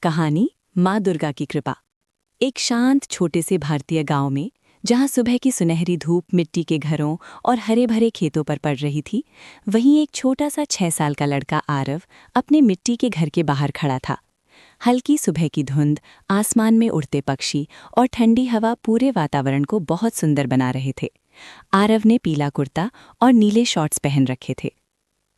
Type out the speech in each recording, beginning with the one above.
कहानी माँ दुर्गा की कृपा। एक शांत छोटे से भारतीय गांव में, जहां सुबह की सुनहरी धूप मिट्टी के घरों और हरे भरे खेतों पर पड़ रही थी, वहीं एक छोटा सा 6 साल का लड़का आरव अपने मिट्टी के घर के बाहर खड़ा था। हल्की सुबह की धुंध, आसमान में उड़ते पक्षी और ठंडी हवा पूरे वातावरण को बहुत सुंदर बना रहे थे। आरव ने पीला कुर्ता और नीले शॉर्ट्स पहन रखे थे।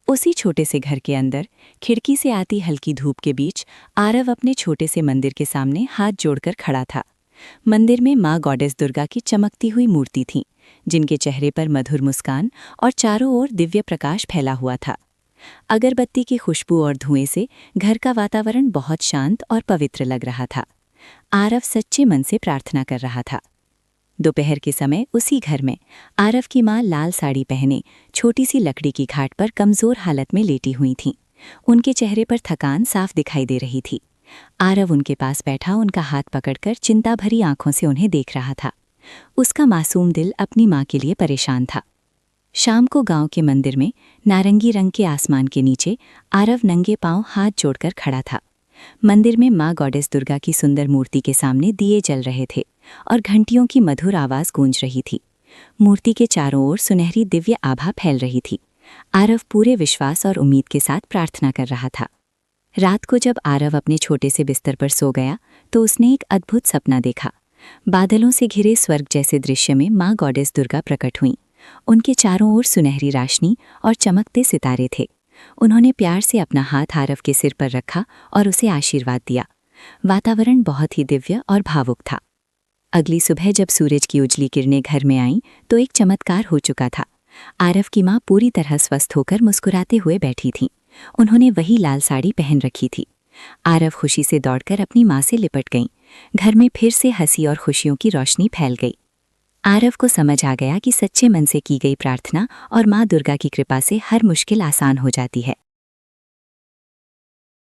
उसी छोटे से घर के अंदर, खिड़की से आती हल्की धूप के बीच, आरव अपने छोटे से मंदिर के सामने हाथ जोड़कर खड़ा था। मंदिर में माँ गॉडेस दुर्गा की चमकती हुई मूर्ति थी, जिनके चेहरे पर मधुर मुस्कान और चारों ओर दिव्य प्रकाश फैला हुआ था। अगरबत्ती की खुशबू और धुएं से घर का वातावरण बहुत शांत और पवित्र लग रहा था। आरव सच्चे मन से प्रार्थना कर रहा था। दोपहर के समय उसी घर में आरव की माँ लाल साड़ी पहने छोटी सी लकड़ी की घाट पर कमजोर हालत में लेटी हुई थीं। उनके चेहरे पर थकान साफ दिखाई दे रही थी। आरव उनके पास बैठा उनका हाथ पकड़कर चिंता भरी आंखों से उन्हें देख रहा था। उसका मासूम दिल अपनी माँ के लिए परेशान था। शाम को गांव के मंदिर में नारंगी रंग के आसमान के नीचे आरव नंगे पांव हाथ जोड़कर खड़ा था। मंदिर में माँ गॉडेस दुर्गा की सुंदर मूर्ति के सामने दिए जल रहे थे और घंटियों की मधुर आवाज गूंज रही थी। मूर्ति के चारों ओर सुनहरी दिव्य आभा फैल रही थी। आरव पूरे विश्वास और उम्मीद के साथ प्रार्थना कर रहा था। रात को जब आरव अपने छोटे से बिस्तर पर सो गया, तो उसने एक अद्भुत सपना देखा। बादलों से घिरे स्वर्ग जैसे दृश्य में माँ गॉडेस दुर्गा प्रकट हुईं। उनके चारों ओर सुनहरी रोशनी और चमकते सितारे थे। उन्होंने प्यार से अपना हाथ आरव के सिर पर रखा और उसे आशीर्वाद दिया। वातावरण बहुत ही दिव्य और भावुक था। अगली सुबह जब सूरज की उजली किरणें घर में आईं, तो एक चमत्कार हो चुका था। आरव की माँ पूरी तरह स्वस्थ होकर मुस्कुराते हुए बैठी थीं। उन्होंने वही लाल साड़ी पहन रखी थी। आरव खुशी से दौड़कर अपनी माँ से लिपट गईं। घर में फिर से हंसी और खुशियों की रोशनी फैल गई। आरव को समझ आ गया कि सच्चे मन से की गई प्रार्थना और माँ दुर्गा की कृपा से हर मुश्किल आसान हो जाती है।